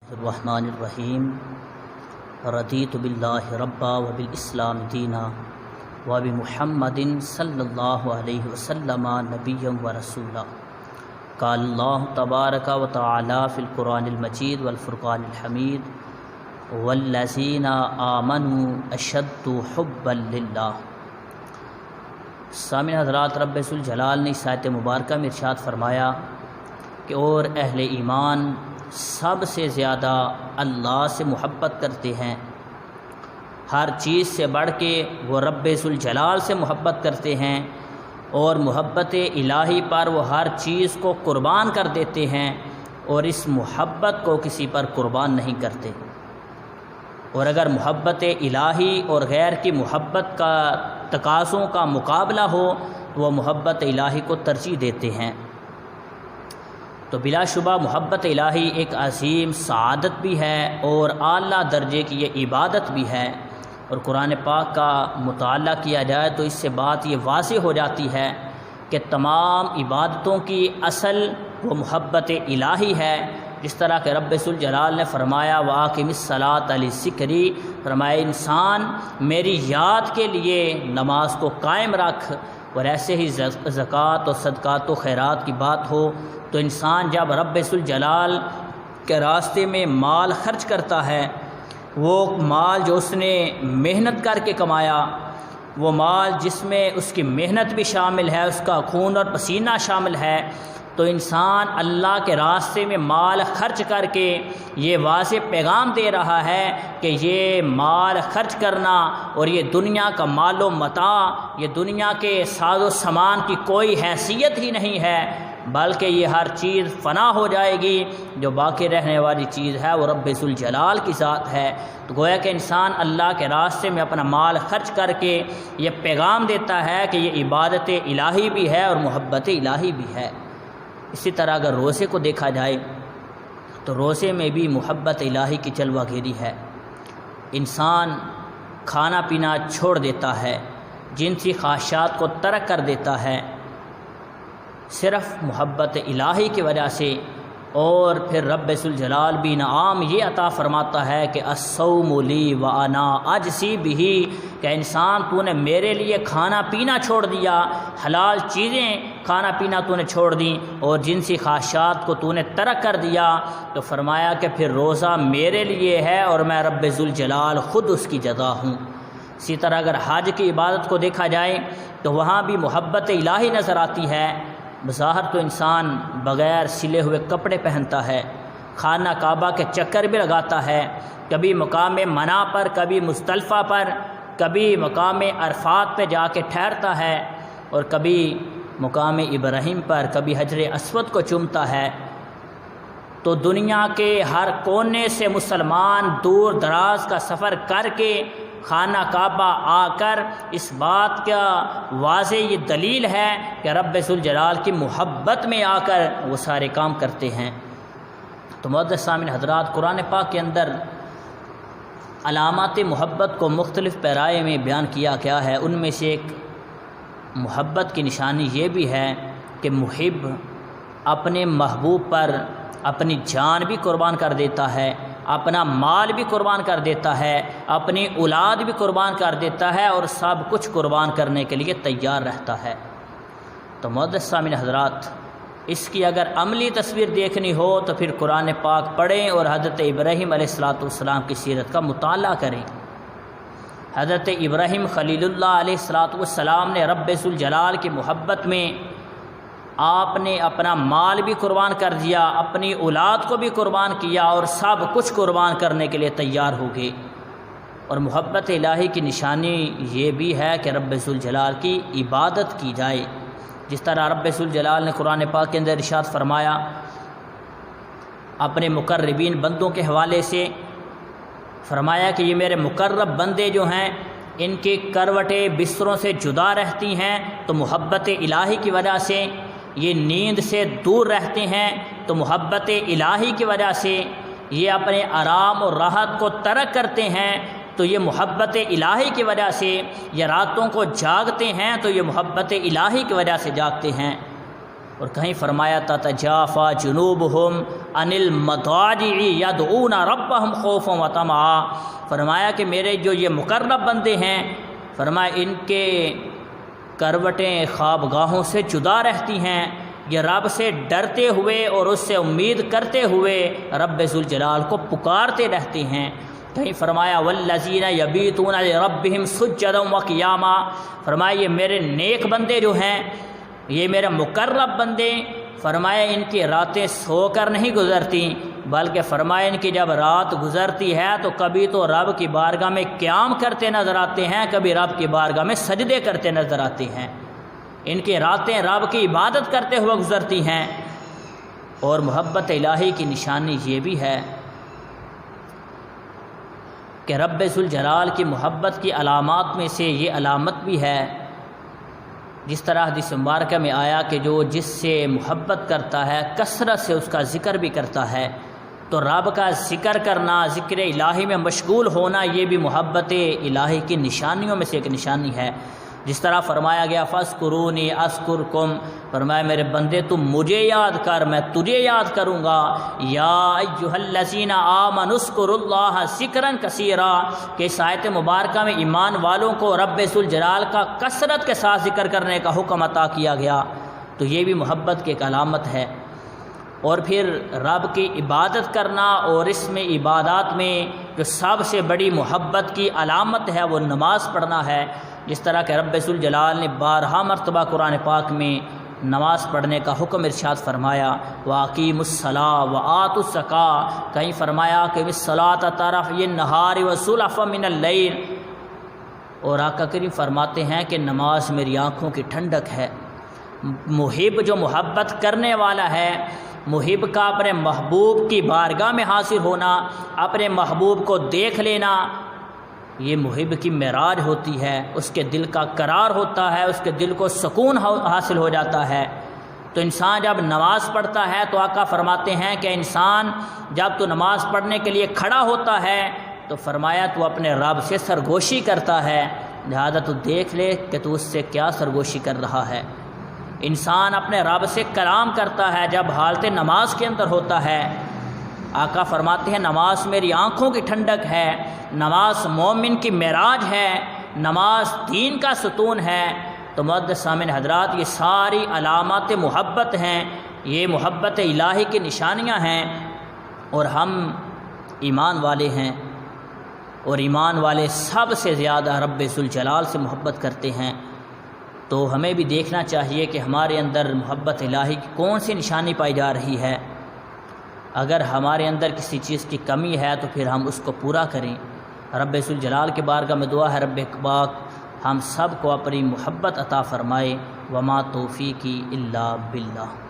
الرحمن الرحیم رضیت باللہ ربا وبالاسلام دینا وبمحمد صلی اللہ علیہ وسلم نبیا ورسولا قال اللہ تبارک و تعالی فی القرآن المجید والفرقان الحمید والذین آمنوا اشد حبا للہ۔ سامعین حضرات، رب ذوالجلال نے اس آیت مبارکہ میں ارشاد فرمایا کہ اور اہل ایمان سب سے زیادہ اللہ سے محبت کرتے ہیں، ہر چیز سے بڑھ کے وہ رب ذوالجلال سے محبت کرتے ہیں، اور محبت الہی پر وہ ہر چیز کو قربان کر دیتے ہیں، اور اس محبت کو کسی پر قربان نہیں کرتے۔ اور اگر محبت الہی اور غیر کی محبت کا تقاضوں کا مقابلہ ہو تو وہ محبت الہی کو ترجیح دیتے ہیں۔ تو بلا شبہ محبت الہی ایک عظیم سعادت بھی ہے اور اعلیٰ درجے کی یہ عبادت بھی ہے، اور قرآن پاک کا مطالعہ کیا جائے تو اس سے بات یہ واضح ہو جاتی ہے کہ تمام عبادتوں کی اصل وہ محبت الہی ہے۔ جس طرح کہ رب ذوالجلال نے فرمایا وَأَقِمِ الصَّلَاةَ لِذِكْرِی، فرمایا انسان میری یاد کے لیے نماز کو قائم رکھ۔ اور ایسے ہی زکوٰۃ و صدقات و خیرات کی بات ہو تو انسان جب رب ذوالجلال کے راستے میں مال خرچ کرتا ہے، وہ مال جو اس نے محنت کر کے کمایا، وہ مال جس میں اس کی محنت بھی شامل ہے، اس کا خون اور پسینہ شامل ہے، تو انسان اللہ کے راستے میں مال خرچ کر کے یہ واضح پیغام دے رہا ہے کہ یہ مال خرچ کرنا اور یہ دنیا کا مال و متاع، یہ دنیا کے ساز و سامان کی کوئی حیثیت ہی نہیں ہے، بلکہ یہ ہر چیز فنا ہو جائے گی، جو باقی رہنے والی چیز ہے وہ رب ذوالجلال کی ذات ہے۔ تو گویا کہ انسان اللہ کے راستے میں اپنا مال خرچ کر کے یہ پیغام دیتا ہے کہ یہ عبادت الہی بھی ہے اور محبت الہی بھی ہے۔ اسی طرح اگر روزے کو دیکھا جائے تو روزے میں بھی محبت الہی کی جلوہ گیری ہے۔ انسان کھانا پینا چھوڑ دیتا ہے، جنسی خواہشات کو ترک کر دیتا ہے، صرف محبت الہی کی وجہ سے، اور پھر رب ذوالجلال بھی انعام یہ عطا فرماتا ہے کہ الصوم لی وانا اجزی بہ، کہ انسان تو نے میرے لیے کھانا پینا چھوڑ دیا، حلال چیزیں کھانا پینا تو نے چھوڑ دیں اور جنسی خواہشات کو تو نے ترک کر دیا، تو فرمایا کہ پھر روزہ میرے لیے ہے اور میں رب ذوالجلال خود اس کی جزا ہوں۔ اسی طرح اگر حج کی عبادت کو دیکھا جائے تو وہاں بھی محبت الہی نظر آتی ہے۔ بظاہر تو انسان بغیر سلے ہوئے کپڑے پہنتا ہے، خانہ کعبہ کے چکر بھی لگاتا ہے، کبھی مقام منی پر، کبھی مزدلفہ پر، کبھی مقام عرفات پہ جا کے ٹھہرتا ہے، اور کبھی مقام ابراہیم پر، کبھی حجر اسود کو چومتا ہے۔ تو دنیا کے ہر کونے سے مسلمان دور دراز کا سفر کر کے خانہ کعبہ آ کر اس بات کا واضح یہ دلیل ہے کہ رب ذوالجلال کی محبت میں آ کر وہ سارے کام کرتے ہیں۔ تو معزز سامعین حضرات، قرآن پاک کے اندر علامات محبت کو مختلف پیرائے میں بیان کیا گیا ہے۔ ان میں سے ایک محبت کی نشانی یہ بھی ہے کہ محب اپنے محبوب پر اپنی جان بھی قربان کر دیتا ہے، اپنا مال بھی قربان کر دیتا ہے، اپنی اولاد بھی قربان کر دیتا ہے، اور سب کچھ قربان کرنے کے لیے تیار رہتا ہے۔ تو معزز سامعین حضرات، اس کی اگر عملی تصویر دیکھنی ہو تو پھر قرآن پاک پڑھیں اور حضرت ابراہیم علیہ السلام کی سیرت کا مطالعہ کریں۔ حضرت ابراہیم خلیل اللہ علیہ السلام نے رب ذوالجلال کی محبت میں آپ نے اپنا مال بھی قربان کر دیا، اپنی اولاد کو بھی قربان کیا، اور سب کچھ قربان کرنے کے لیے تیار ہو گئے۔ اور محبت الہی کی نشانی یہ بھی ہے کہ رب ذوالجلال کی عبادت کی جائے۔ جس طرح رب ذوالجلال نے قرآن پاک کے اندر ارشاد فرمایا اپنے مقربین بندوں کے حوالے سے، فرمایا کہ یہ میرے مقرب بندے جو ہیں ان کی کروٹیں بستروں سے جدا رہتی ہیں تو محبت الہی کی وجہ سے، یہ نیند سے دور رہتے ہیں تو محبت الہی کی وجہ سے، یہ اپنے آرام اور راحت کو ترک کرتے ہیں تو یہ محبت الہی کی وجہ سے، یہ راتوں کو جاگتے ہیں تو یہ محبت الہی کی وجہ سے جاگتے ہیں۔ اور کہیں فرمایا تتجافا جنوبہم عن المضاجع یدعون ربہم خوفا وطمعا، فرمایا کہ میرے جو یہ مقرب بندے ہیں، فرمایا ان کے کروٹیں خوابگاہوں سے جدا رہتی ہیں، یہ رب سے ڈرتے ہوئے اور اس سے امید کرتے ہوئے رب ذوالجلال کو پکارتے رہتے ہیں۔ کہیں فرمایا والذین یبیتون لربہم سجدا وقیاما، فرمایا یہ میرے نیک بندے جو ہیں، یہ میرے مقرب بندے، فرمایا ان کی راتیں سو کر نہیں گزرتی، بلکہ فرمایا ان کی جب رات گزرتی ہے تو کبھی تو رب کی بارگاہ میں قیام کرتے نظر آتے ہیں، کبھی رب کی بارگاہ میں سجدے کرتے نظر آتے ہیں۔ ان کی راتیں رب کی عبادت کرتے ہوئے گزرتی ہیں۔ اور محبت الہی کی نشانی یہ بھی ہے کہ رب ذوالجلال کی محبت کی علامات میں سے یہ علامت بھی ہے، جس طرح حدیث مبارکہ میں آیا کہ جو جس سے محبت کرتا ہے کثرت سے اس کا ذکر بھی کرتا ہے، تو رب کا ذکر کرنا، ذکر الہی میں مشغول ہونا، یہ بھی محبت الہی کی نشانیوں میں سے ایک نشانی ہے۔ جس طرح فرمایا گیا فاذکرونی اذکرکم، فرمایا میرے بندے تم مجھے یاد کر، میں تجھے یاد کروں گا۔ یا ایھا الذین آمنوا اذکروا اللہ ذکرا کثیرا، کہ اس آیت مبارکہ میں ایمان والوں کو رب ذوالجلال کا کثرت کے ساتھ ذکر کرنے کا حکم عطا کیا گیا، تو یہ بھی محبت کی ایک علامت ہے۔ اور پھر رب کی عبادت کرنا، اور اس میں عبادات میں جو سب سے بڑی محبت کی علامت ہے وہ نماز پڑھنا ہے، جس طرح کہ رب ذوالجلال نے بارہا مرتبہ قرآن پاک میں نماز پڑھنے کا حکم ارشاد فرمایا، وَأَقِیمُوا الصَّلَاةَ وَآتُوا الزَّکَاةَ، کہیں فرمایا کہ الصَّلَاةَ طَرَفَیِ النَّہَارِ وَزُلَفًا مِنَ اللَّیلِ، اور آقا کریم فرماتے ہیں کہ نماز میری آنکھوں کی ٹھنڈک ہے۔ محب جو محبت کرنے والا ہے، محب کا اپنے محبوب کی بارگاہ میں حاضر ہونا، اپنے محبوب کو دیکھ لینا، یہ محب کی معراج ہوتی ہے، اس کے دل کا قرار ہوتا ہے، اس کے دل کو سکون حاصل ہو جاتا ہے۔ تو انسان جب نماز پڑھتا ہے تو آقا فرماتے ہیں کہ انسان جب تو نماز پڑھنے کے لیے کھڑا ہوتا ہے تو فرمایا تو اپنے رب سے سرگوشی کرتا ہے، لہذا تو دیکھ لے کہ تو اس سے کیا سرگوشی کر رہا ہے۔ انسان اپنے رب سے کلام کرتا ہے جب حالت نماز کے اندر ہوتا ہے۔ آقا فرماتے ہیں نماز میری آنکھوں کی ٹھنڈک ہے، نماز مومن کی معراج ہے، نماز دین کا ستون ہے۔ تو معزز سامعین حضرات، یہ ساری علامات محبت ہیں، یہ محبت الہی کی نشانیاں ہیں، اور ہم ایمان والے ہیں، اور ایمان والے سب سے زیادہ رب ذوالجلال سے محبت کرتے ہیں۔ تو ہمیں بھی دیکھنا چاہیے کہ ہمارے اندر محبت الہی کی کون سی نشانی پائی جا رہی ہے۔ اگر ہمارے اندر کسی چیز کی کمی ہے تو پھر ہم اس کو پورا کریں۔ رب ذوالجلال کے بارگاہ میں دعا ہے رب پاک ہم سب کو اپنی محبت عطا فرمائے۔ وما توفیقی الا باللہ۔